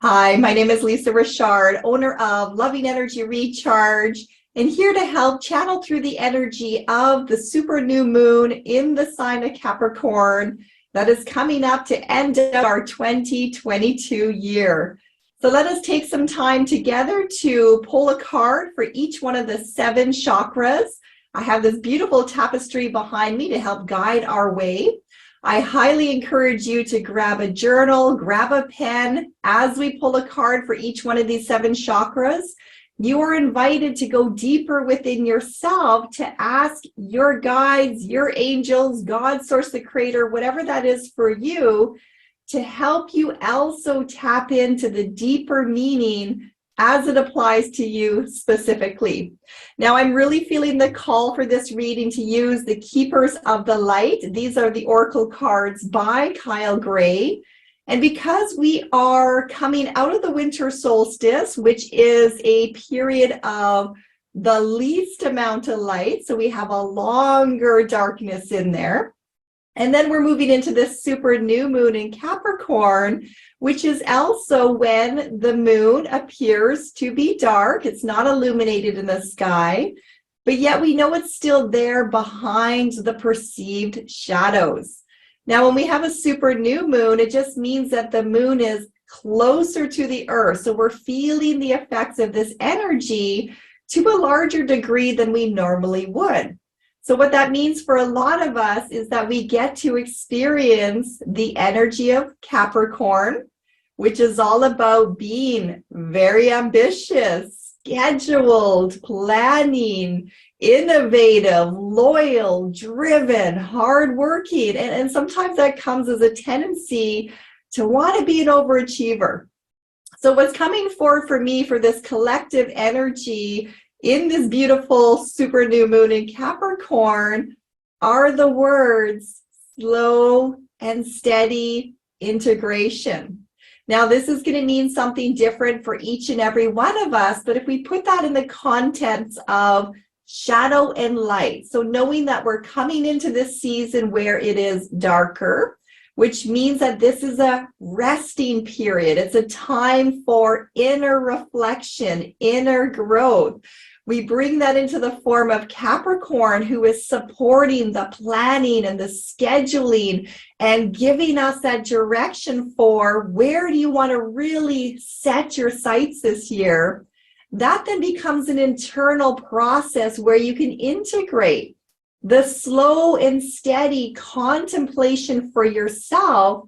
Hi, my name is Lisa Richard, owner of Loving Energy Recharge, and here to help channel through the energy of the super new moon in the sign of Capricorn that is coming up to end out our 2022 year. So let us take some time together to pull a card for each one of the 7 chakras. I have this beautiful tapestry behind me to help guide our way. I highly encourage you to grab a journal, grab a pen. As we pull a card for each one of these 7 chakras, you are invited to go deeper within yourself to ask your guides, your angels, God, source, the creator, whatever that is for you, to help you also tap into the deeper meaning as it applies to you specifically. Now, I'm really feeling the call for this reading to use the Keepers of the Light. These are the Oracle cards by Kyle Gray. And because we are coming out of the winter solstice, which is a period of the least amount of light, so we have a longer darkness in there. And then we're moving into this super new moon in Capricorn, which is also when the moon appears to be dark. It's not illuminated in the sky, but yet we know it's still there behind the perceived shadows. Now, when we have a super new moon, it just means that the moon is closer to the earth. So we're feeling the effects of this energy to a larger degree than we normally would. So what that means for a lot of us is that we get to experience the energy of Capricorn, which is all about being very ambitious, scheduled, planning, innovative, loyal, driven, hardworking. And sometimes that comes as a tendency to want to be an overachiever. So what's coming forward for me for this collective energy in this beautiful super new moon in Capricorn are the words slow and steady integration. Now, this is going to mean something different for each and every one of us, but if we put that in the context of shadow and light, so knowing that we're coming into this season where it is darker, which means that this is a resting period. It's a time for inner reflection, inner growth. We bring that into the form of Capricorn, who is supporting the planning and the scheduling and giving us that direction for where do you want to really set your sights this year. That then becomes an internal process where you can integrate the slow and steady contemplation for yourself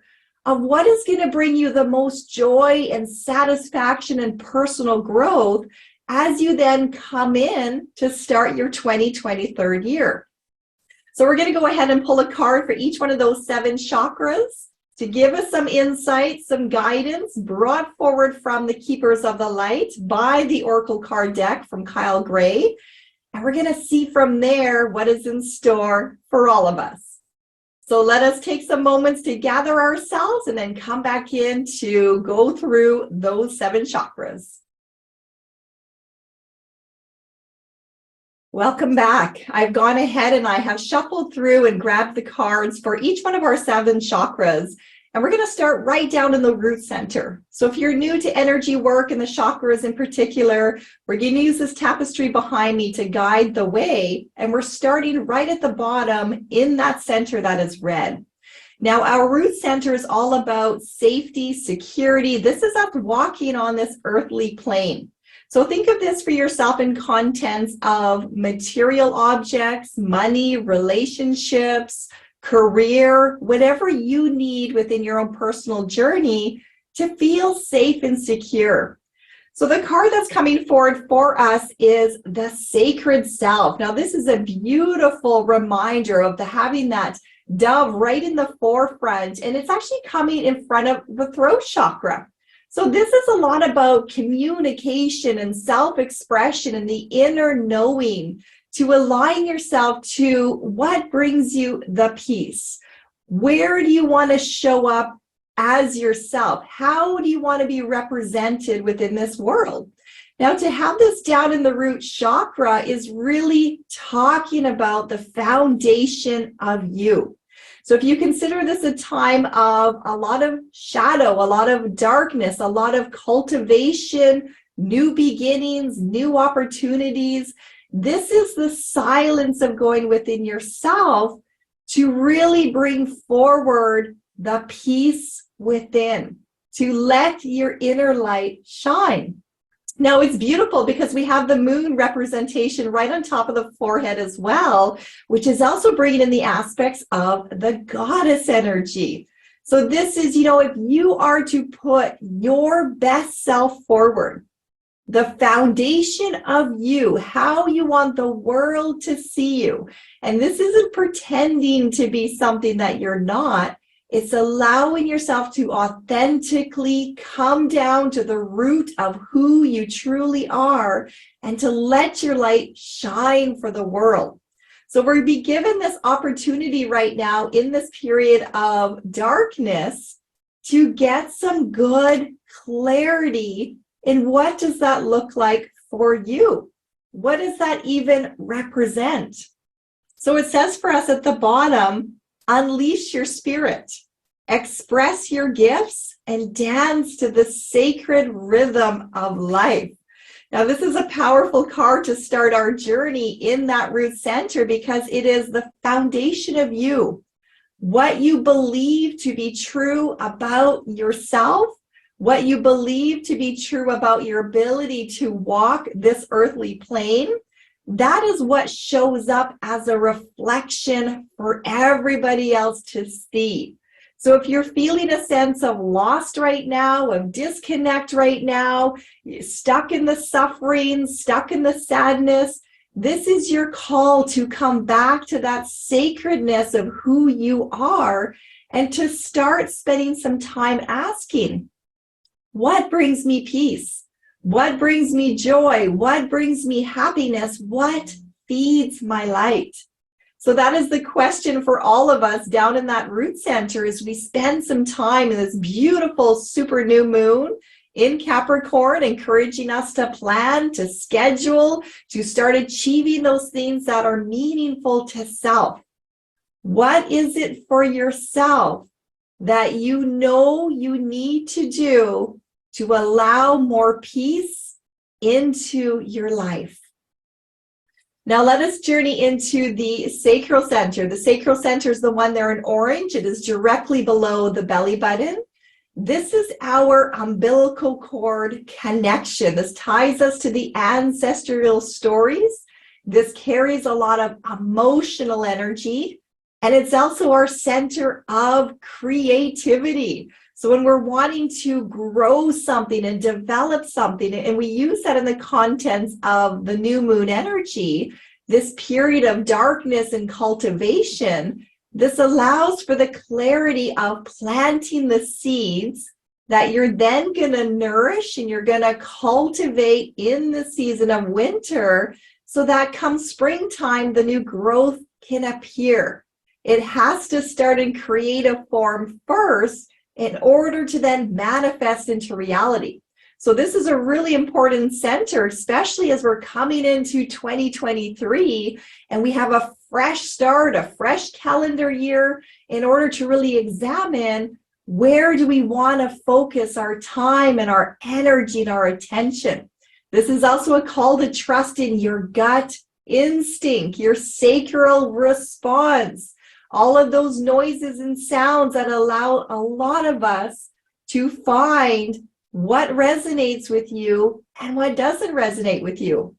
of what is going to bring you the most joy and satisfaction and personal growth as you then come in to start your 2023 year. So we're going to go ahead and pull a card for each one of those 7 chakras to give us some insight, some guidance brought forward from the Keepers of the Light by the Oracle card deck from Kyle Gray. And we're going to see from there what is in store for all of us. So let us take some moments to gather ourselves and then come back in to go through those 7 chakras. Welcome back. I've gone ahead and I have shuffled through and grabbed the cards for each one of our 7 chakras. And we're going to start right down in the root center. So if you're new to energy work and the chakras in particular, we're going to use this tapestry behind me to guide the way. And we're starting right at the bottom in that center that is red. Now, our root center is all about safety, security. This is us walking on this earthly plane. So think of this for yourself in contents of material objects, money, relationships, career, whatever you need within your own personal journey to feel safe and secure. So the card that's coming forward for us is the sacred self. Now, this is a beautiful reminder of having that dove right in the forefront, and it's actually coming in front of the throat chakra. So this is a lot about communication and self-expression and the inner knowing, to align yourself to what brings you the peace. Where do you want to show up as yourself? How do you want to be represented within this world? Now, to have this down in the root chakra is really talking about the foundation of you. So if you consider this a time of a lot of shadow, a lot of darkness, a lot of cultivation, new beginnings, new opportunities, this is the silence of going within yourself to really bring forward the peace within, to let your inner light shine. Now it's beautiful because we have the moon representation right on top of the forehead as well, which is also bringing in the aspects of the goddess energy. So this is, if you are to put your best self forward, the foundation of you, how you want the world to see you. And this isn't pretending to be something that you're not. It's allowing yourself to authentically come down to the root of who you truly are and to let your light shine for the world. So we're being given this opportunity right now in this period of darkness to get some good clarity in what does that look like for you? What does that even represent? So it says for us at the bottom, unleash your spirit, express your gifts, and dance to the sacred rhythm of life. Now, this is a powerful card to start our journey in that root center because it is the foundation of you. What you believe to be true about yourself, what you believe to be true about your ability to walk this earthly plane, that is what shows up as a reflection for everybody else to see. So if you're feeling a sense of lost right now, of disconnect right now, stuck in the suffering, stuck in the sadness, this is your call to come back to that sacredness of who you are and to start spending some time asking, what brings me peace? What brings me joy? What brings me happiness? What feeds my light? So that is the question for all of us down in that root center as we spend some time in this beautiful super new moon in Capricorn, encouraging us to plan, to schedule, to start achieving those things that are meaningful to self. What is it for yourself that you know you need to do to allow more peace into your life? Now let us journey into the sacral center. The sacral center is the one there in orange. It is directly below the belly button. This is our umbilical cord connection. This ties us to the ancestral stories. This carries a lot of emotional energy, and it's also our center of creativity. So when we're wanting to grow something and develop something, and we use that in the contents of the new moon energy, this period of darkness and cultivation, this allows for the clarity of planting the seeds that you're then going to nourish and you're going to cultivate in the season of winter, so that come springtime, the new growth can appear. It has to start in creative form first in order to then manifest into reality. So this is a really important center, especially as we're coming into 2023 and we have a fresh start, a fresh calendar year, in order to really examine where do we want to focus our time and our energy and our attention. This is also a call to trust in your gut instinct, your sacral response, all of those noises and sounds that allow a lot of us to find what resonates with you and what doesn't resonate with you.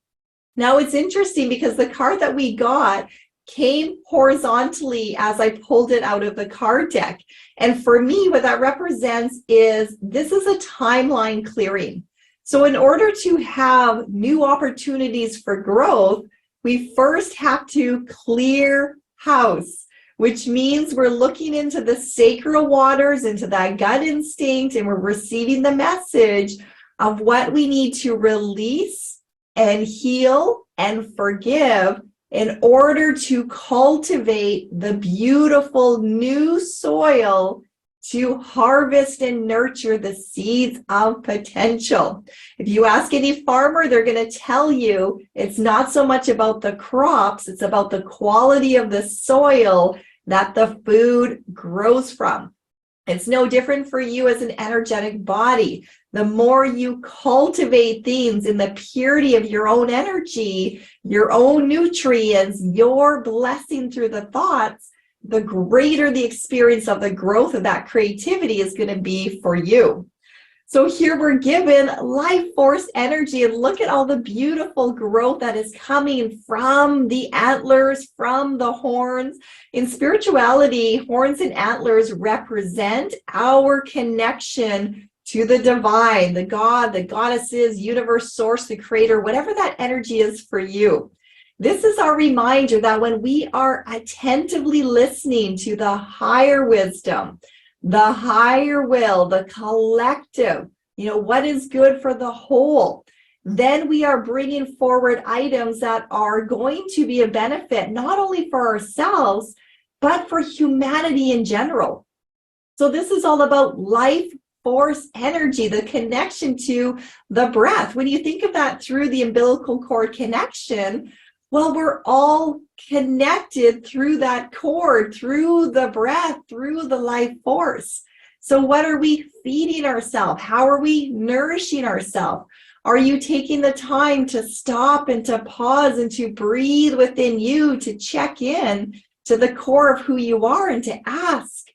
Now it's interesting because the card that we got came horizontally as I pulled it out of the card deck. And for me, what that represents is this is a timeline clearing. So in order to have new opportunities for growth, we first have to clear house, which means we're looking into the sacral waters, into that gut instinct, and we're receiving the message of what we need to release and heal and forgive in order to cultivate the beautiful new soil to harvest and nurture the seeds of potential. If you ask any farmer, they're going to tell you it's not so much about the crops, it's about the quality of the soil that the food grows from. It's no different for you as an energetic body. The more you cultivate things in the purity of your own energy, your own nutrients, your blessing through the thoughts, the greater the experience of the growth of that creativity is going to be for you. So here we're given life force energy, and look at all the beautiful growth that is coming from the antlers, from the horns. In spirituality, horns and antlers represent our connection to the divine, the God, the goddesses, universe, source, the creator, whatever that energy is for you. This is our reminder that when we are attentively listening to the higher wisdom, the higher will, the collective, what is good for the whole, then we are bringing forward items that are going to be a benefit, not only for ourselves, but for humanity in general. So this is all about life force energy, the connection to the breath. When you think of that through the umbilical cord connection, well, we're all connected through that cord, through the breath, through the life force. So what are we feeding ourselves? How are we nourishing ourselves? Are you taking the time to stop and to pause and to breathe within you, to check in to the core of who you are and to ask,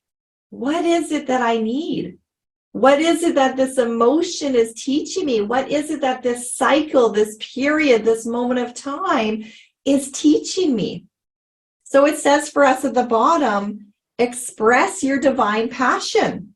what is it that I need? What is it that this emotion is teaching me? What is it that this cycle, this period, this moment of time is teaching me? So it says for us at the bottom, express your divine passion.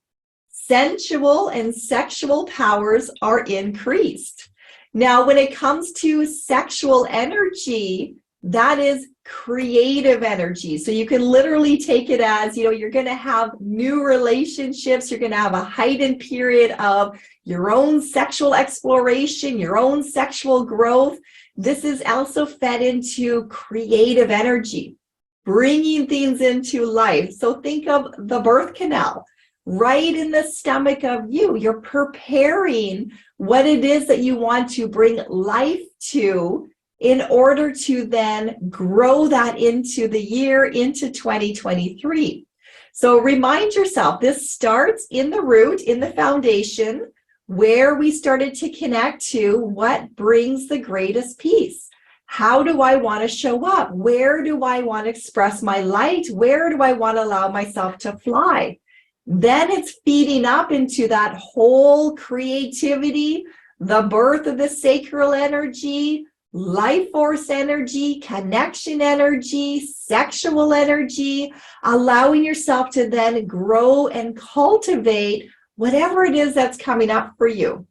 Sensual and sexual powers are increased. Now, when it comes to sexual energy, that is creative energy. So you can literally take it as, you're going to have new relationships. You're going to have a heightened period of your own sexual exploration, your own sexual growth. This is also fed into creative energy, bringing things into life. So think of the birth canal right in the stomach of you. You're preparing what it is that you want to bring life to in order to then grow that into the year, into 2023. So remind yourself, this starts in the root, in the foundation, where we started to connect to what brings the greatest peace. How do I want to show up? Where do I want to express my light? Where do I want to allow myself to fly? Then it's feeding up into that whole creativity, the birth of the sacral energy, life force energy, connection energy, sexual energy, allowing yourself to then grow and cultivate whatever it is that's coming up for you.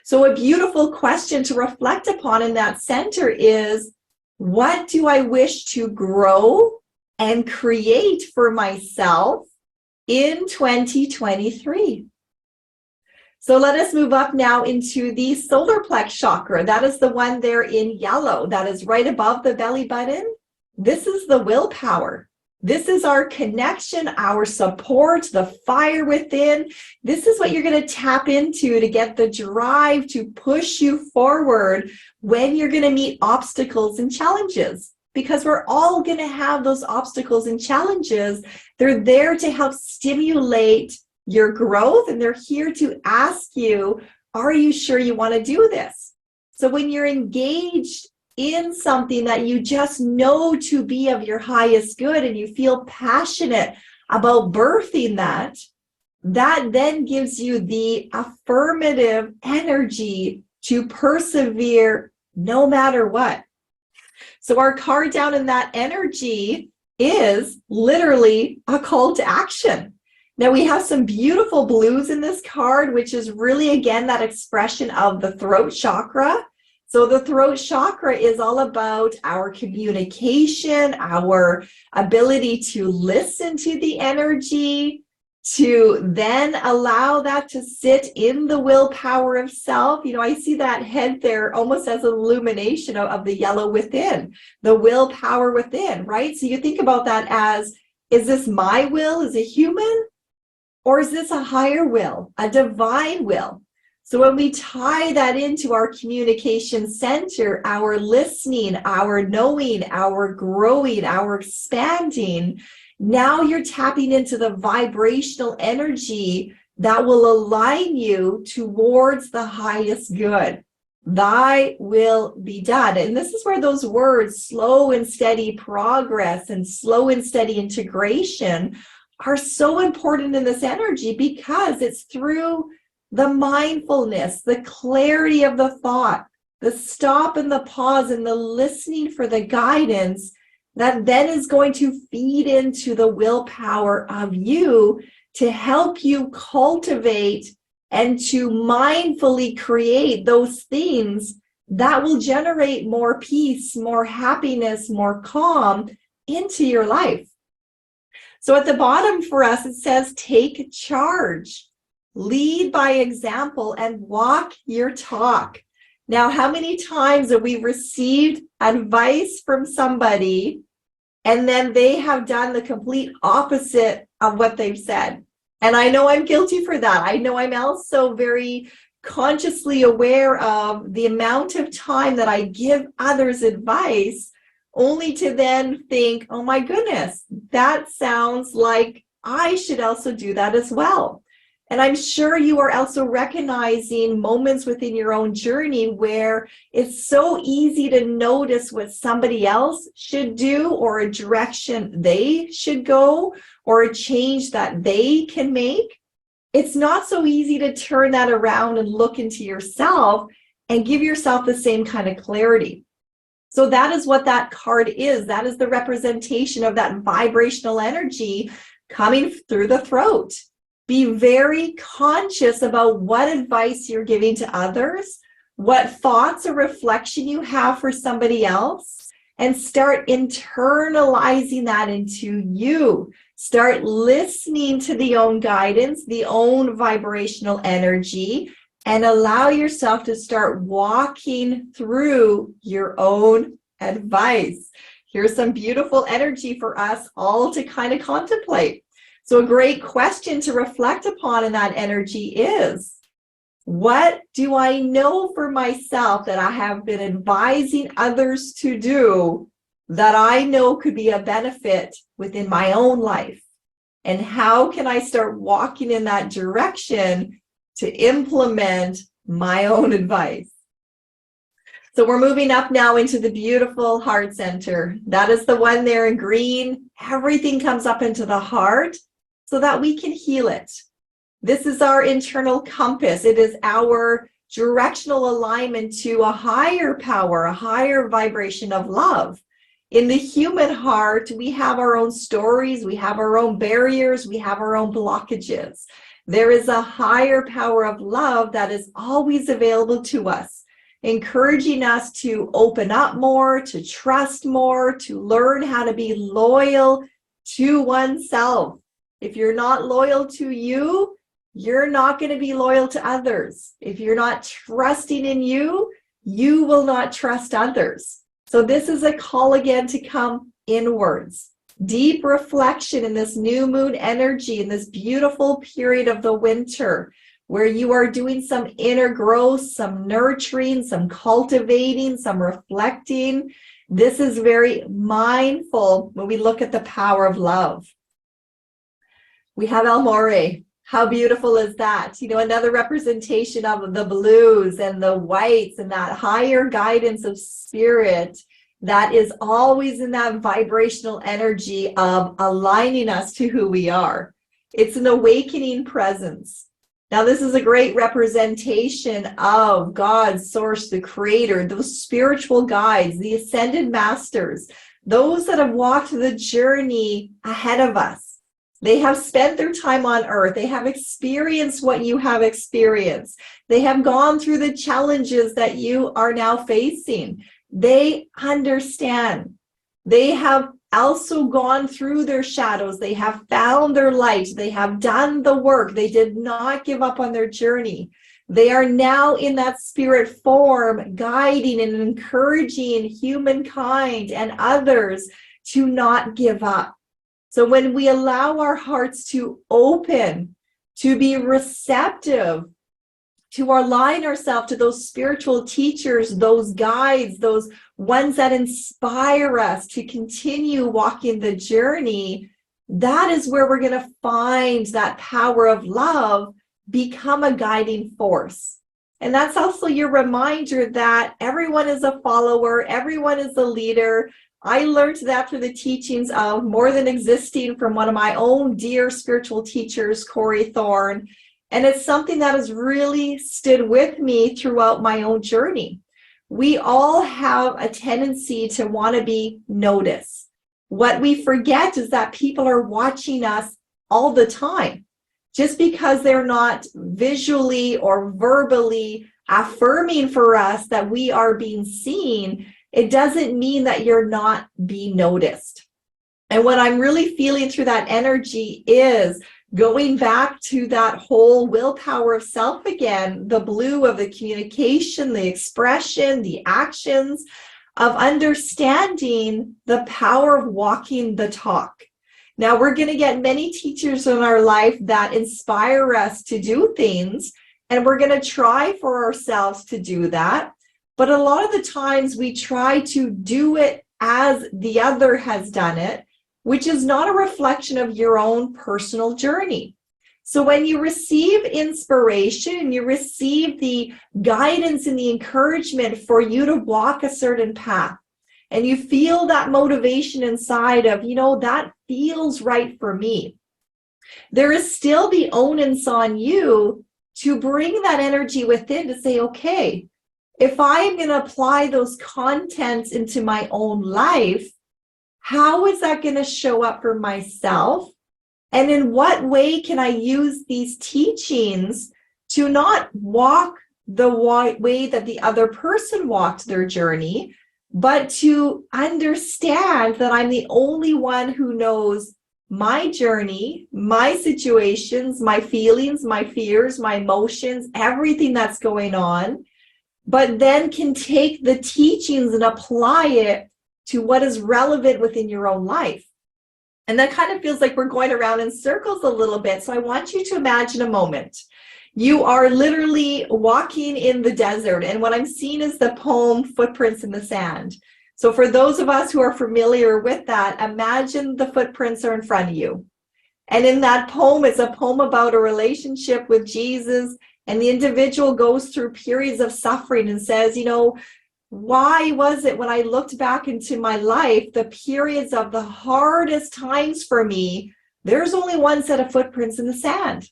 So a beautiful question to reflect upon in that center is, what do I wish to grow and create for myself in 2023? So let us move up now into the solar plex chakra. That is the one there in yellow. That is right above the belly button. This is the willpower. This is our connection, our support, the fire within. This is what you're going to tap into to get the drive to push you forward when you're going to meet obstacles and challenges. Because we're all going to have those obstacles and challenges. They're there to help stimulate your growth, and they're here to ask you, are you sure you want to do this? So when you're engaged in something that you just know to be of your highest good and you feel passionate about birthing that then gives you the affirmative energy to persevere no matter what. So our card down in that energy is literally a call to action. Now we have some beautiful blues in this card, which is really, again, that expression of the throat chakra. So the throat chakra is all about our communication, our ability to listen to the energy, to then allow that to sit in the willpower of self. I see that head there almost as an illumination of the yellow within, the willpower within, right? So you think about that as, is this my will as a human? Or is this a higher will, a divine will? So when we tie that into our communication center, our listening, our knowing, our growing, our expanding, Now you're tapping into the vibrational energy that will align you towards the highest good. Thy will be done. And this is where those words, slow and steady progress and slow and steady integration, are so important in this energy, because it's through the mindfulness, the clarity of the thought, the stop and the pause and the listening for the guidance that then is going to feed into the willpower of you to help you cultivate and to mindfully create those things that will generate more peace, more happiness, more calm into your life. So at the bottom for us, it says, take charge, lead by example, and walk your talk. Now, how many times have we received advice from somebody and then they have done the complete opposite of what they've said? And I know I'm guilty for that. I know I'm also very consciously aware of the amount of time that I give others advice, only to then think, oh my goodness, that sounds like I should also do that as well. And I'm sure you are also recognizing moments within your own journey where it's so easy to notice what somebody else should do, or a direction they should go, or a change that they can make. It's not so easy to turn that around and look into yourself and give yourself the same kind of clarity. So that is what that card is. That is the representation of that vibrational energy coming through the throat. Be very conscious about what advice you're giving to others, what thoughts or reflection you have for somebody else, and start internalizing that into you. Start listening to the own guidance, the own vibrational energy, and allow yourself to start walking through your own advice. Here's some beautiful energy for us all to kind of contemplate. So a great question to reflect upon in that energy is, what do I know for myself that I have been advising others to do that I know could be a benefit within my own life? And how can I start walking in that direction to implement my own advice? So we're moving up now into the beautiful heart center. That is the one there in green. Everything comes up into the heart so that we can heal it. This is our internal compass. It is our directional alignment to a higher power, a higher vibration of love. In the human heart, we have our own stories, we have our own barriers, we have our own blockages. There is a higher power of love that is always available to us, encouraging us to open up more, to trust more, to learn how to be loyal to oneself. If you're not loyal to you, you're not going to be loyal to others. If you're not trusting in you, you will not trust others. So this is a call again to come inwards. Deep reflection in this new moon energy, in this beautiful period of the winter, where you are doing some inner growth, some nurturing, some cultivating, some reflecting. This is very mindful when we look at the power of love. We have El More. How beautiful is that? You know, another representation of the blues and the whites and that higher guidance of spirit that is always in that vibrational energy of aligning us to who we are. It's an awakening presence. Now, this is a great representation of God, Source, the Creator, those spiritual guides, the ascended masters, those that have walked the journey ahead of us. They have spent their time on earth. They have experienced what you have experienced. They have gone through the challenges that you are now facing. They understand. They have also gone through their shadows. They have found their light. They have done the work. They did not give up on their journey. They are now in that spirit form, guiding and encouraging humankind and others to not give up. So when we allow our hearts to open, to be receptive, to align ourselves to those spiritual teachers, those guides, those ones that inspire us to continue walking the journey, that is where we're going to find that power of love become a guiding force. And that's also your reminder that everyone is a follower, everyone is a leader. I learned that through the teachings of More Than Existing from one of my own dear spiritual teachers, Corey Thorne. And it's something that has really stood with me throughout my own journey. We all have a tendency to want to be noticed. What we forget is that people are watching us all the time. Just because they're not visually or verbally affirming for us that we are being seen, it doesn't mean that you're not being noticed. And what I'm really feeling through that energy is going back to that whole willpower of self again, the blue of the communication, the expression, the actions, of understanding the power of walking the talk. Now, we're going to get many teachers in our life that inspire us to do things, and we're going to try for ourselves to do that. But a lot of the times we try to do it as the other has done it, which is not a reflection of your own personal journey. So when you receive inspiration, you receive the guidance and the encouragement for you to walk a certain path, and you feel that motivation inside of, that feels right for me, there is still the onus on you to bring that energy within to say, okay, if I'm going to apply those contents into my own life, how is that going to show up for myself? And in what way can I use these teachings to not walk the way that the other person walked their journey, but to understand that I'm the only one who knows my journey, my situations, my feelings, my fears, my emotions, everything that's going on, but then can take the teachings and apply it to what is relevant within your own life. And that kind of feels like we're going around in circles a little bit. So I want you to imagine a moment. You are literally walking in the desert, and what I'm seeing is the poem Footprints in the Sand. So for those of us who are familiar with that, imagine the footprints are in front of you. And in that poem, it's a poem about a relationship with Jesus, and the individual goes through periods of suffering and says, why was it when I looked back into my life, the periods of the hardest times for me, there's only one set of footprints in the sand?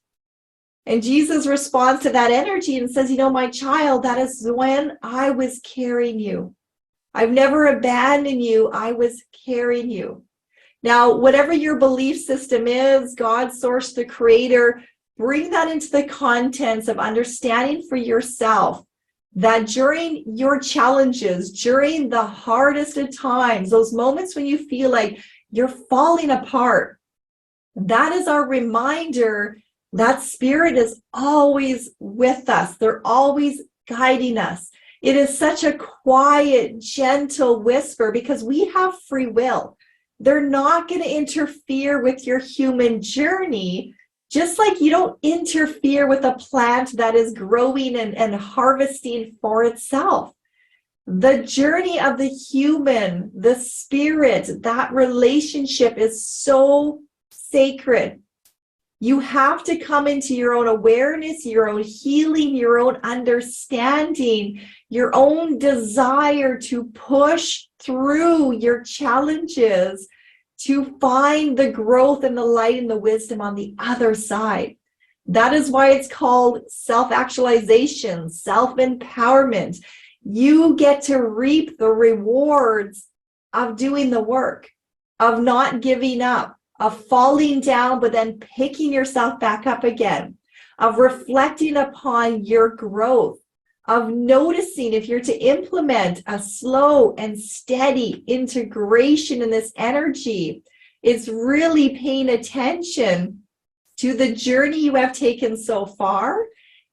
And Jesus responds to that energy and says, my child, that is when I was carrying you. I've never abandoned you. I was carrying you. Now, whatever your belief system is, God, source, the creator, bring that into the contents of understanding for yourself that during your challenges, during the hardest of times, those moments when you feel like you're falling apart, that is our reminder that spirit is always with us. They're always guiding us. It is such a quiet, gentle whisper because we have free will. They're not going to interfere with your human journey, just like you don't interfere with a plant that is growing and harvesting for itself. The journey of the human, the spirit, that relationship is so sacred. You have to come into your own awareness, your own healing, your own understanding, your own desire to push through your challenges to find the growth and the light and the wisdom on the other side. That is why it's called self-actualization, self-empowerment. You get to reap the rewards of doing the work, of not giving up, of falling down, but then picking yourself back up again, of reflecting upon your growth, of noticing if you're to implement a slow and steady integration in this energy. It's really paying attention to the journey you have taken so far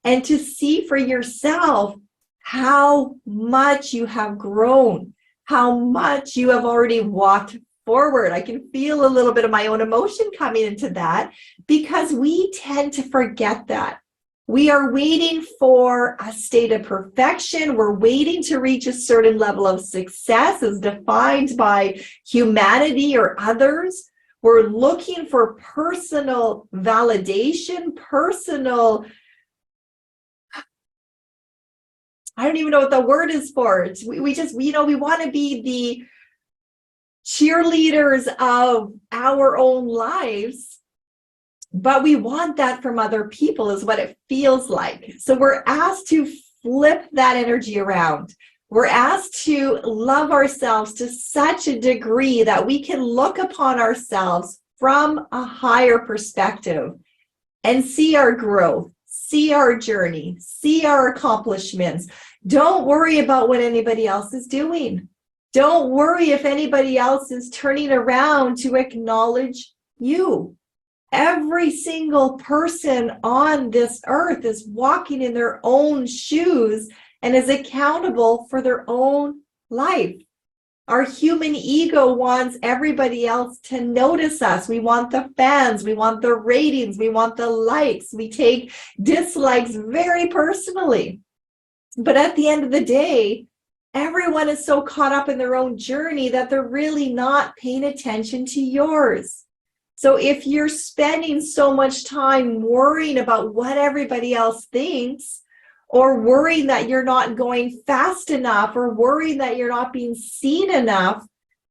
and to see for yourself how much you have grown, how much you have already walked forward. I can feel a little bit of my own emotion coming into that because we tend to forget that. We are waiting for a state of perfection. We're waiting to reach a certain level of success as defined by humanity or others, We're looking for personal validation, personal, I don't even know what the word is for it. We just, we want to be the cheerleaders of our own lives, but we want that from other people is what it feels like. So we're asked to flip that energy around. We're asked to love ourselves to such a degree that we can look upon ourselves from a higher perspective and see our growth, see our journey, see our accomplishments. Don't worry about what anybody else is doing. Don't worry if anybody else is turning around to acknowledge you. Every single person on this earth is walking in their own shoes and is accountable for their own life. Our human ego wants everybody else to notice us. We want the fans, we want the ratings, we want the likes. We take dislikes very personally. But at the end of the day, everyone is so caught up in their own journey that they're really not paying attention to yours. So if you're spending so much time worrying about what everybody else thinks, or worrying that you're not going fast enough, or worrying that you're not being seen enough,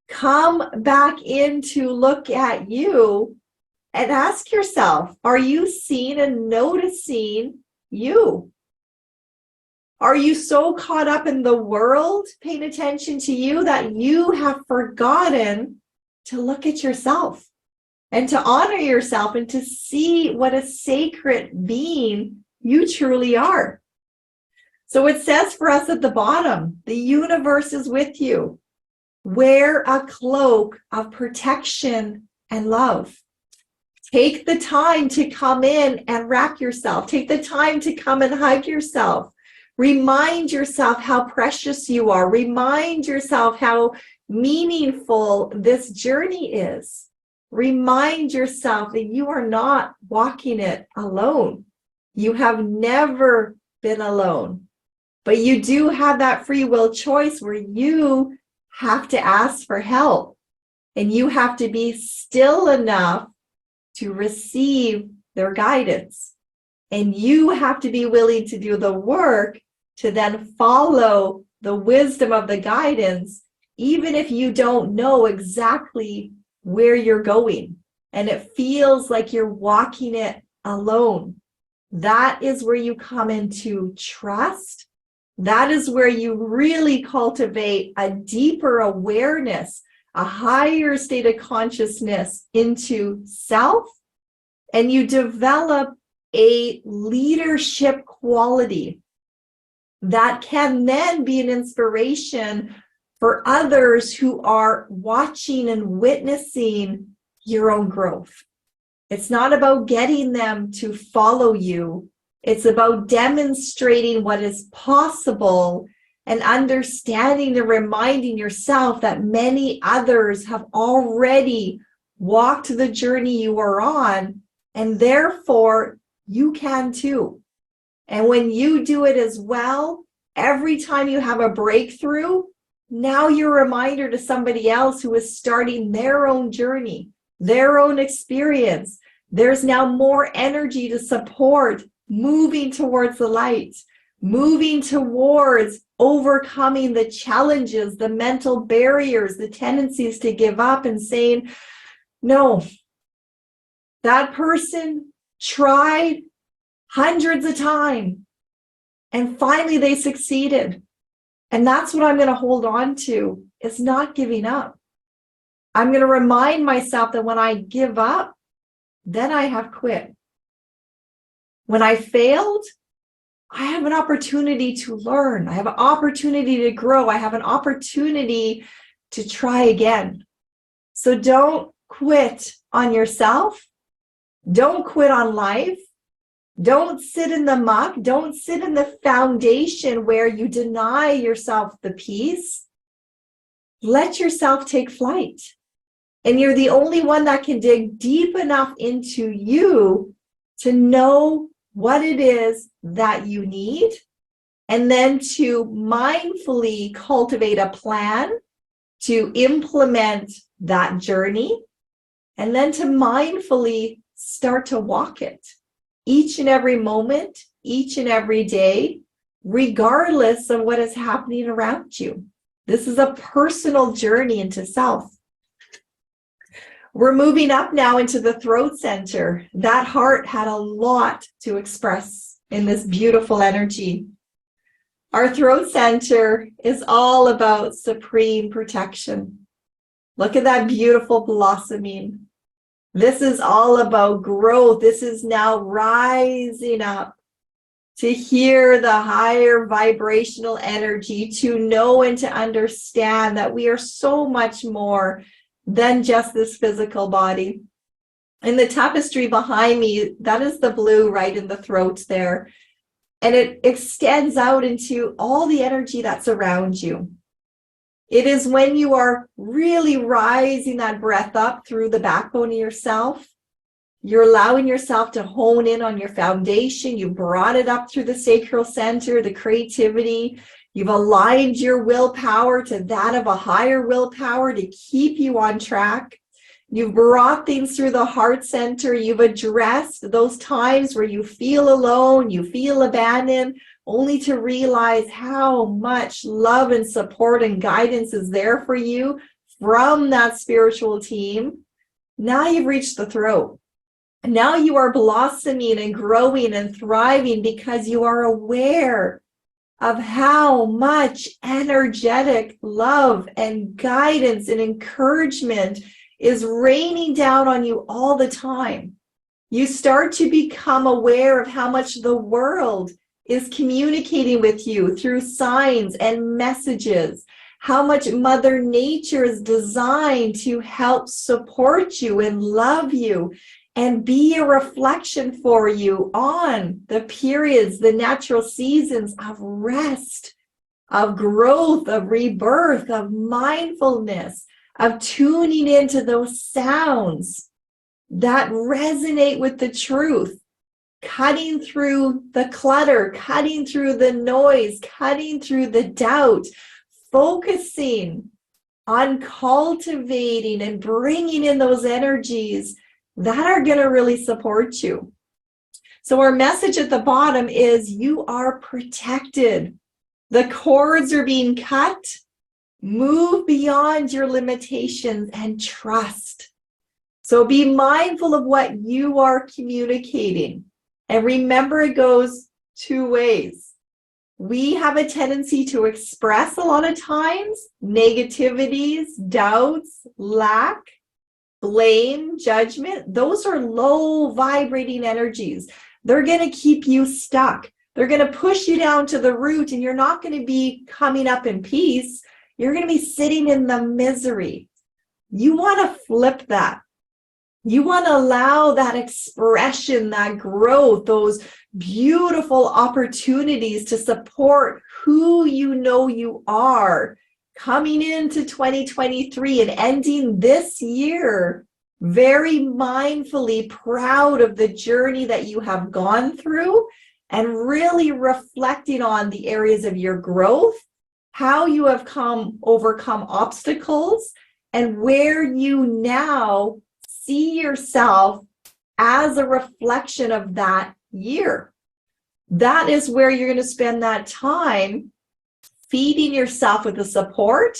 come back in to look at you and ask yourself, are you seeing and noticing you? Are you so caught up in the world paying attention to you that you have forgotten to look at yourself and to honor yourself and to see what a sacred being you truly are? So it says for us at the bottom, the universe is with you. Wear a cloak of protection and love. Take the time to come in and wrap yourself. Take the time to come and hug yourself. Remind yourself how precious you are. Remind yourself how meaningful this journey is. Remind yourself that you are not walking it alone. You have never been alone. But you do have that free will choice where you have to ask for help, and you have to be still enough to receive their guidance. And you have to be willing to do the work to then follow the wisdom of the guidance, even if you don't know exactly where you're going and it feels like you're walking it alone. That is where you come into trust. That is where you really cultivate a deeper awareness, a higher state of consciousness into self, and you develop a leadership quality that can then be an inspiration for others who are watching and witnessing your own growth. It's not about getting them to follow you. It's about demonstrating what is possible and understanding and reminding yourself that many others have already walked the journey you are on, and therefore you can too. And when you do it as well, every time you have a breakthrough, now you're a reminder to somebody else who is starting their own journey, their own experience. There's now more energy to support moving towards the light, moving towards overcoming the challenges, the mental barriers, the tendencies to give up, and saying, no, that person tried hundreds of times and finally they succeeded. And that's what I'm going to hold on to, is not giving up. I'm going to remind myself that when I give up, then I have quit. When I failed, I have an opportunity to learn. I have an opportunity to grow. I have an opportunity to try again. So don't quit on yourself. Don't quit on life. Don't sit in the muck. Don't sit in the foundation where you deny yourself the peace. Let yourself take flight. And you're the only one that can dig deep enough into you to know what it is that you need, and then to mindfully cultivate a plan to implement that journey and then to mindfully start to walk it each and every moment, each and every day, regardless of what is happening around you. This is a personal journey into self. We're moving up now into the throat center. That heart had a lot to express in this beautiful energy. Our throat center is all about supreme protection. Look at that beautiful blossoming. This is all about growth. This is now rising up to hear the higher vibrational energy, to know and to understand that we are so much more than just this physical body. In the tapestry behind me, that is the blue right in the throat there. And it extends out into all the energy that's around you. It is when you are really rising that breath up through the backbone of yourself, you're allowing yourself to hone in on your foundation. You brought it up through the sacral center, the creativity. You've aligned your willpower to that of a higher willpower to keep you on track. You've brought things through the heart center. You've addressed those times where you feel alone, you feel abandoned, only to realize how much love and support and guidance is there for you from that spiritual team. Now you've reached the throat. Now you are blossoming and growing and thriving because you are aware of how much energetic love and guidance and encouragement is raining down on you all the time. You start to become aware of how much the world is communicating with you through signs and messages, how much Mother Nature is designed to help support you and love you and be a reflection for you on the periods, the natural seasons of rest, of growth, of rebirth, of mindfulness, of tuning into those sounds that resonate with the truth, cutting through the clutter, cutting through the noise, cutting through the doubt, focusing on cultivating and bringing in those energies that are going to really support you. So our message at the bottom is you are protected. The cords are being cut. Move beyond your limitations and trust. So be mindful of what you are communicating. And remember, it goes two ways. We have a tendency to express a lot of times negativities, doubts, lack, blame, judgment. Those are low vibrating energies. They're going to keep you stuck. They're going to push you down to the root, and you're not going to be coming up in peace. You're going to be sitting in the misery. You want to flip that. You want to allow that expression, that growth, those beautiful opportunities to support who you know you are coming into 2023 and ending this year very mindfully proud of the journey that you have gone through and really reflecting on the areas of your growth, how you have overcome obstacles, and where you now see yourself as a reflection of that year. That is where you're going to spend that time feeding yourself with the support,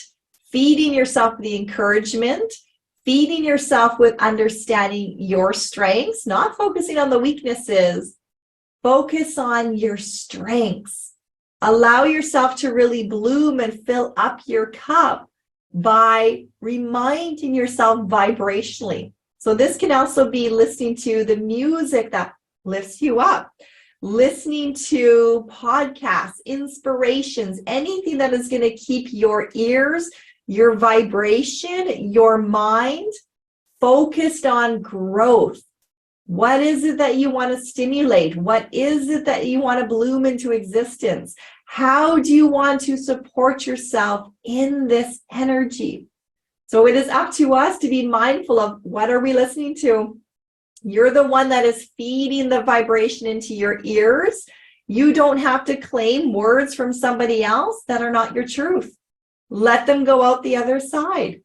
feeding yourself with the encouragement, feeding yourself with understanding your strengths, not focusing on the weaknesses. Focus on your strengths. Allow yourself to really bloom and fill up your cup by reminding yourself vibrationally. So this can also be listening to the music that lifts you up, listening to podcasts, inspirations, anything that is going to keep your ears, your vibration, your mind focused on growth. What is it that you want to stimulate? What is it that you want to bloom into existence? How do you want to support yourself in this energy? So it is up to us to be mindful of what are we listening to. You're the one that is feeding the vibration into your ears. You don't have to claim words from somebody else that are not your truth. Let them go out the other side.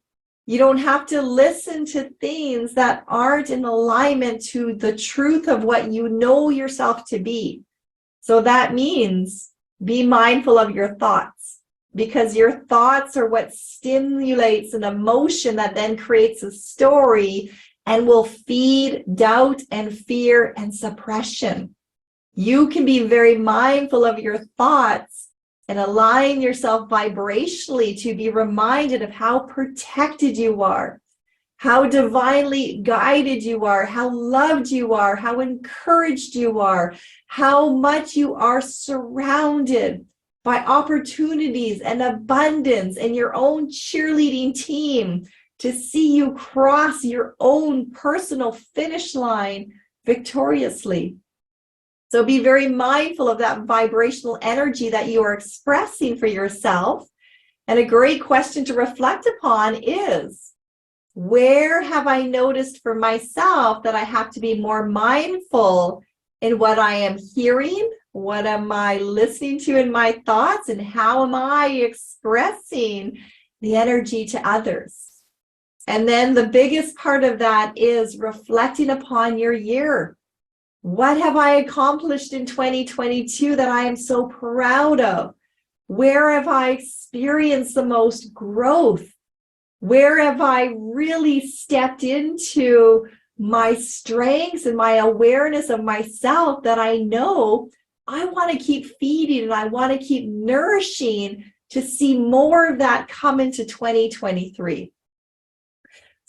You don't have to listen to things that aren't in alignment to the truth of what you know yourself to be. So that means be mindful of your thoughts, because your thoughts are what stimulates an emotion that then creates a story and will feed doubt and fear and suppression. You can be very mindful of your thoughts and align yourself vibrationally to be reminded of how protected you are, how divinely guided you are, how loved you are, how encouraged you are, how much you are surrounded by opportunities and abundance and your own cheerleading team to see you cross your own personal finish line victoriously. So be very mindful of that vibrational energy that you are expressing for yourself. And a great question to reflect upon is, where have I noticed for myself that I have to be more mindful in what I am hearing? What am I listening to in my thoughts? And how am I expressing the energy to others? And then the biggest part of that is reflecting upon your year. What have I accomplished in 2022 that I am so proud of? Where have I experienced the most growth? Where have I really stepped into my strengths and my awareness of myself that I know I want to keep feeding and I want to keep nourishing to see more of that come into 2023?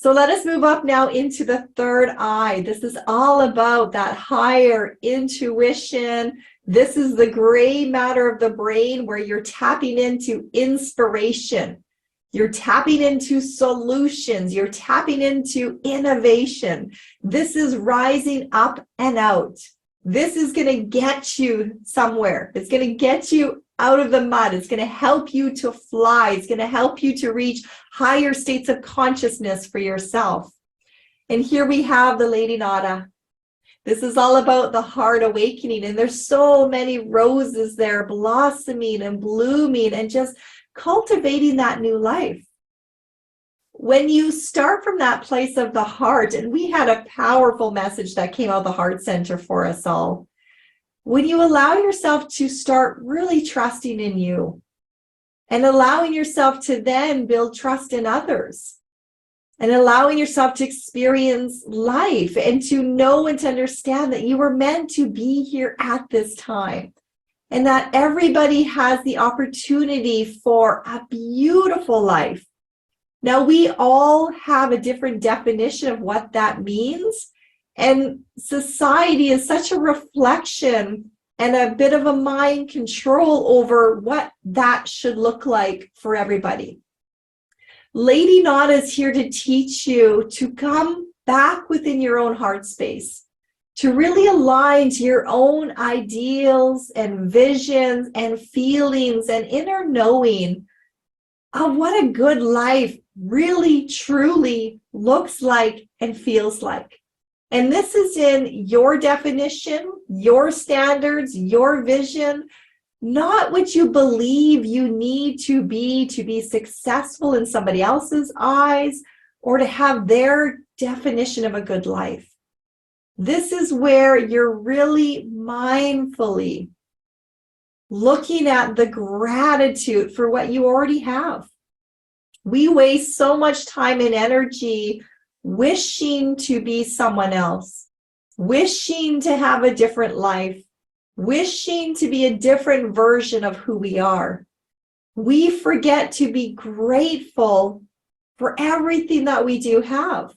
So let us move up now into the third eye. This is all about that higher intuition. This is the gray matter of the brain where you're tapping into inspiration. You're tapping into solutions. You're tapping into innovation. This is rising up and out. This is going to get you somewhere. It's going to get you out of the mud. It's going to help you to fly. It's going to help you to reach higher states of consciousness for yourself. And here we have the Lady Nada. This is all about the heart awakening. And there's so many roses there blossoming and blooming and just cultivating that new life. When you start from that place of the heart, and we had a powerful message that came out of the Heart Center for us all. When you allow yourself to start really trusting in you and allowing yourself to then build trust in others and allowing yourself to experience life and to know and to understand that you were meant to be here at this time and that everybody has the opportunity for a beautiful life. Now, we all have a different definition of what that means. And society is such a reflection and a bit of a mind control over what that should look like for everybody. Lady Nada is here to teach you to come back within your own heart space, to really align to your own ideals and visions and feelings and inner knowing of what a good life really, truly looks like and feels like. And this is in your definition, your standards, your vision, not what you believe you need to be successful in somebody else's eyes or to have their definition of a good life. This is where you're really mindfully looking at the gratitude for what you already have. We waste so much time and energy wishing to be someone else, wishing to have a different life, wishing to be a different version of who we are. We forget to be grateful for everything that we do have.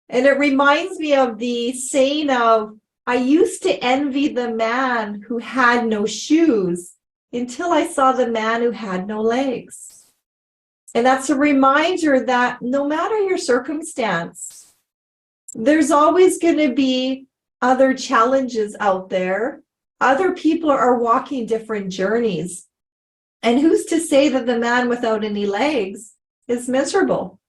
And it reminds me of the saying of, I used to envy the man who had no shoes until I saw the man who had no legs. And that's a reminder that no matter your circumstance, there's always going to be other challenges out there. Other people are walking different journeys. And who's to say that the man without any legs is miserable?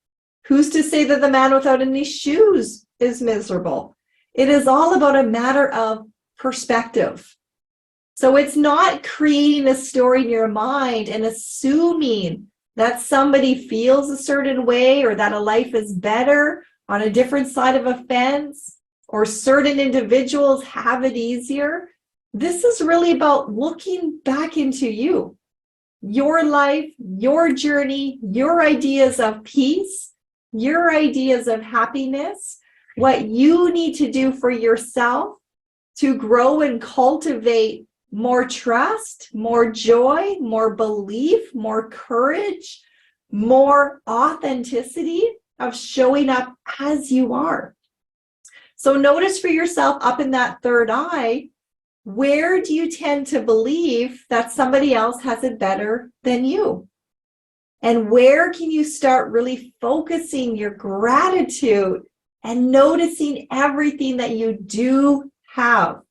Who's to say that the man without any shoes is miserable? It is all about a matter of perspective. So it's not creating a story in your mind and assuming that somebody feels a certain way, or that a life is better on a different side of a fence, or certain individuals have it easier. This is really about looking back into you, your life, your journey, your ideas of peace, your ideas of happiness, what you need to do for yourself to grow and cultivate more trust, more joy, more belief, more courage, more authenticity of showing up as you are. So notice for yourself up in that third eye, where do you tend to believe that somebody else has it better than you? And where can you start really focusing your gratitude and noticing everything that you do have?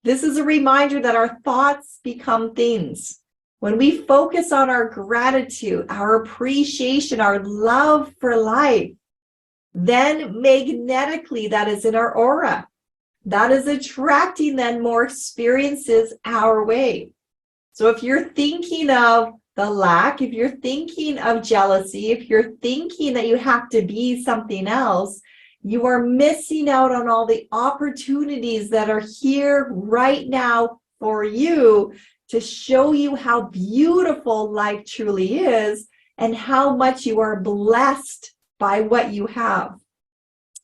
This is a reminder that our thoughts become things. When we focus on our gratitude, our appreciation, our love for life, then magnetically that is in our aura. That is attracting then more experiences our way. So if you're thinking of the lack, if you're thinking of jealousy, if you're thinking that you have to be something else, you are missing out on all the opportunities that are here right now for you to show you how beautiful life truly is and how much you are blessed by what you have.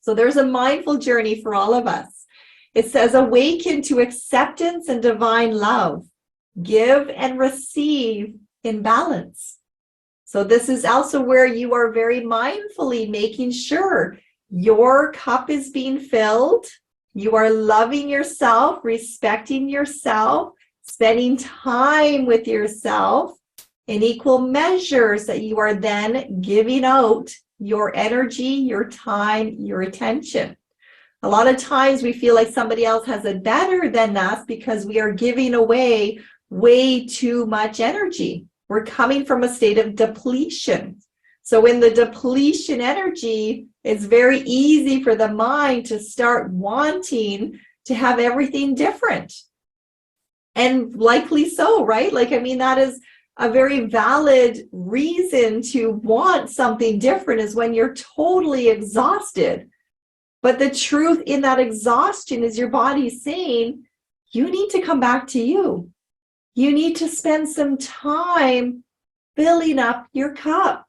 So there's a mindful journey for all of us. It says, awaken to acceptance and divine love. Give and receive in balance. So this is also where you are very mindfully making sure your cup is being filled. You are loving yourself, respecting yourself, spending time with yourself in equal measures, that you are then giving out your energy, your time, your attention. A lot of times we feel like somebody else has it better than us because we are giving away way too much energy. We're coming from a state of depletion. So in the depletion energy, it's very easy for the mind to start wanting to have everything different. And likely so, right? Like, I mean, that is a very valid reason to want something different, is when you're totally exhausted. But the truth in that exhaustion is your body saying, you need to come back to you. You need to spend some time filling up your cup.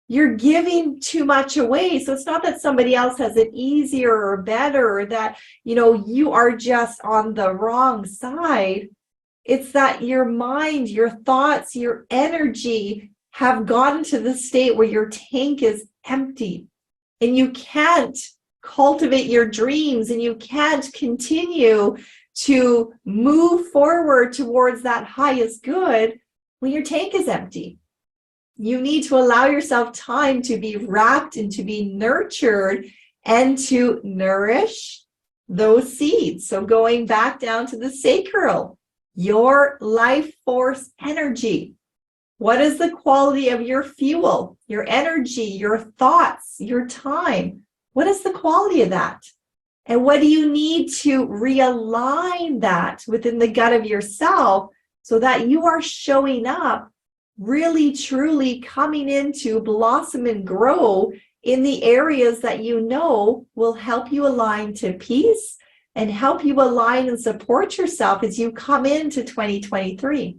You're giving too much away. So it's not that somebody else has it easier or better, or that, you are just on the wrong side. It's that your mind, your thoughts, your energy have gotten to the state where your tank is empty and you can't cultivate your dreams and you can't continue to move forward towards that highest good when your tank is empty. You need to allow yourself time to be wrapped and to be nurtured and to nourish those seeds. So going back down to the sacral, your life force energy. What is the quality of your fuel, your energy, your thoughts, your time? What is the quality of that? And what do you need to realign that within the gut of yourself so that you are showing up really, truly coming into blossom and grow in the areas that you know will help you align to peace and help you align and support yourself as you come into 2023.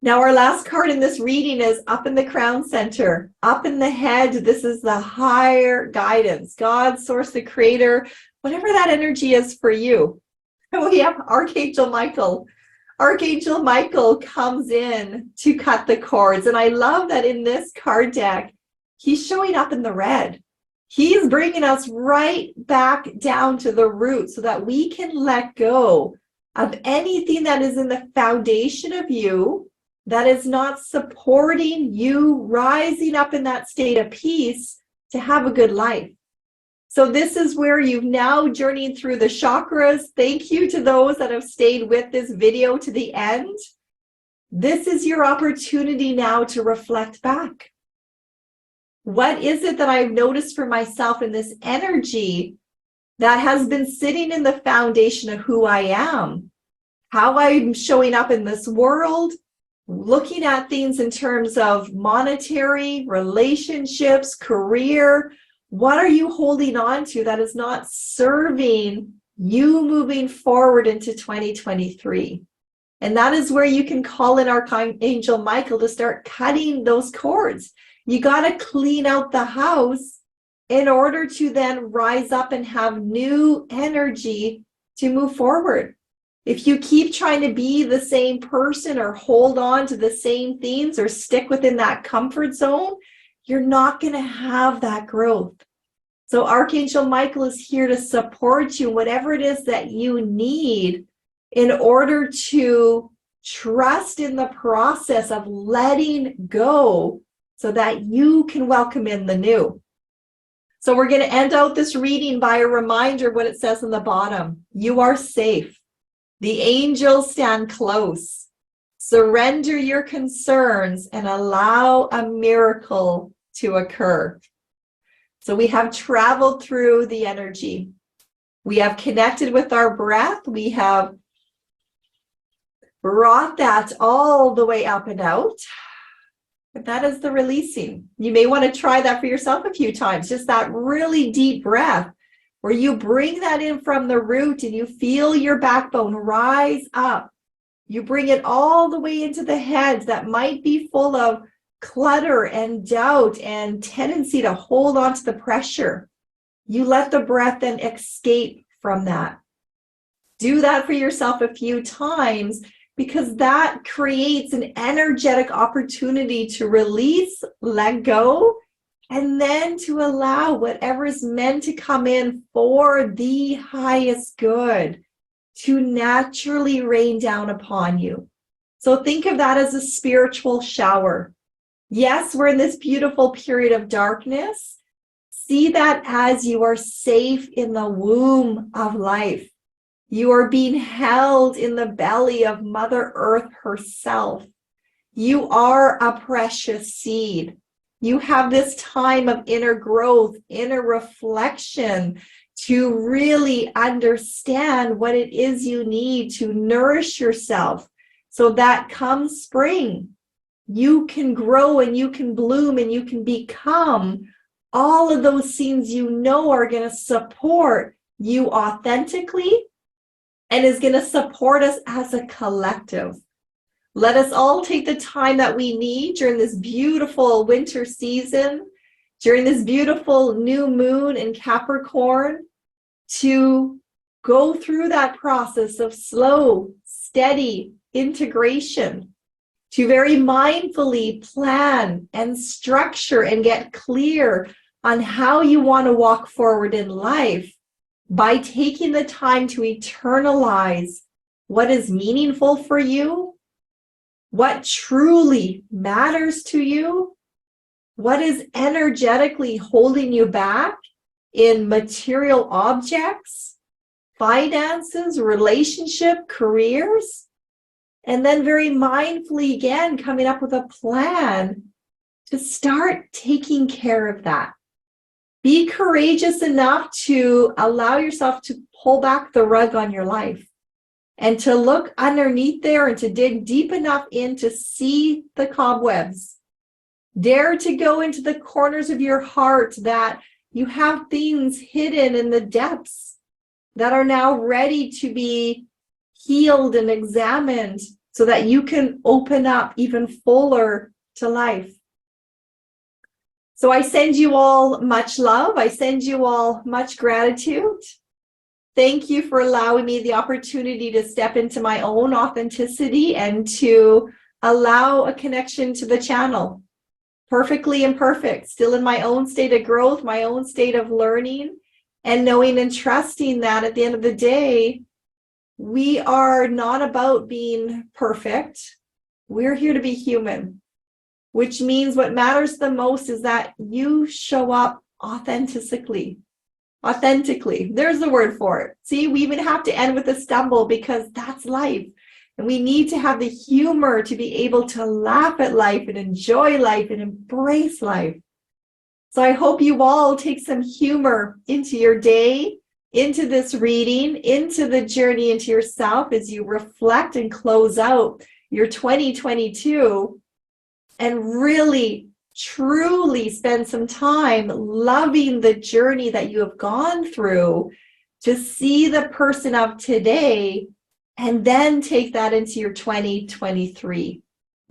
Now, our last card in this reading is up in the crown center, up in the head. This is the higher guidance, God, source, the creator, whatever that energy is for you. We have Archangel Michael. Archangel Michael comes in to cut the cords. And I love that in this card deck, he's showing up in the red. He's bringing us right back down to the root so that we can let go of anything that is in the foundation of you that is not supporting you rising up in that state of peace to have a good life. So this is where you've now journeyed through the chakras. Thank you to those that have stayed with this video to the end. This is your opportunity now to reflect back. What is it that I've noticed for myself in this energy that has been sitting in the foundation of who I am, how I'm showing up in this world, looking at things in terms of monetary, relationships, career. What are you holding on to that is not serving you moving forward into 2023? And that is where you can call in Archangel Michael to start cutting those cords. You got to clean out the house in order to then rise up and have new energy to move forward. If you keep trying to be the same person or hold on to the same things or stick within that comfort zone, you're not going to have that growth. So Archangel Michael is here to support you, whatever it is that you need, in order to trust in the process of letting go so that you can welcome in the new. So we're going to end out this reading by a reminder of what it says on the bottom. You are safe. The angels stand close. Surrender your concerns and allow a miracle to occur. So we have traveled through the energy. We have connected with our breath. We have brought that all the way up and out. But that is the releasing. You may want to try that for yourself a few times. Just that really deep breath where you bring that in from the root and you feel your backbone rise up. You bring it all the way into the head that might be full of clutter and doubt and tendency to hold on to the pressure. You let the breath then escape from that. Do that for yourself a few times, because that creates an energetic opportunity to release, let go, and then to allow whatever is meant to come in for the highest good to naturally rain down upon you. So think of that as a spiritual shower. Yes, we're in this beautiful period of darkness. See that as you are safe in the womb of life. You are being held in the belly of Mother Earth herself. You are a precious seed. You have this time of inner growth, inner reflection to really understand what it is you need to nourish yourself so that come spring, you can grow and you can bloom and you can become all of those things you know are going to support you authentically and is going to support us as a collective. Let us all take the time that we need during this beautiful winter season, during this beautiful new moon in Capricorn, to go through that process of slow, steady integration, to very mindfully plan and structure and get clear on how you want to walk forward in life by taking the time to internalize what is meaningful for you, what truly matters to you, what is energetically holding you back in material objects, finances, relationship, careers, and then very mindfully again coming up with a plan to start taking care of that. Be courageous enough to allow yourself to pull back the rug on your life and to look underneath there and to dig deep enough in to see the cobwebs. Dare to go into the corners of your heart that you have things hidden in the depths that are now ready to be healed and examined so that you can open up even fuller to life. So I send you all much love. I send you all much gratitude. Thank you for allowing me the opportunity to step into my own authenticity and to allow a connection to the channel. Perfectly imperfect, still in my own state of growth, my own state of learning, and knowing and trusting that at the end of the day, we are not about being perfect. We're here to be human, which means what matters the most is that you show up authentically. There's the word for it. See, we even have to end with a stumble because that's life. And we need to have the humor to be able to laugh at life and enjoy life and embrace life. So I hope you all take some humor into your day, into this reading, into the journey into yourself as you reflect and close out your 2022 and really, truly spend some time loving the journey that you have gone through to see the person of today and then take that into your 2023.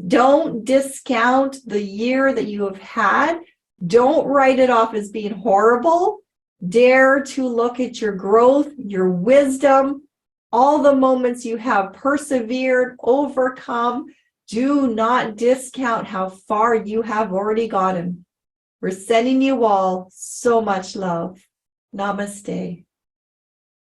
Don't discount the year that you have had. Don't write it off as being horrible. Dare to look at your growth, your wisdom, all the moments you have persevered, overcome. Do not discount how far you have already gotten. We're sending you all so much love. Namaste.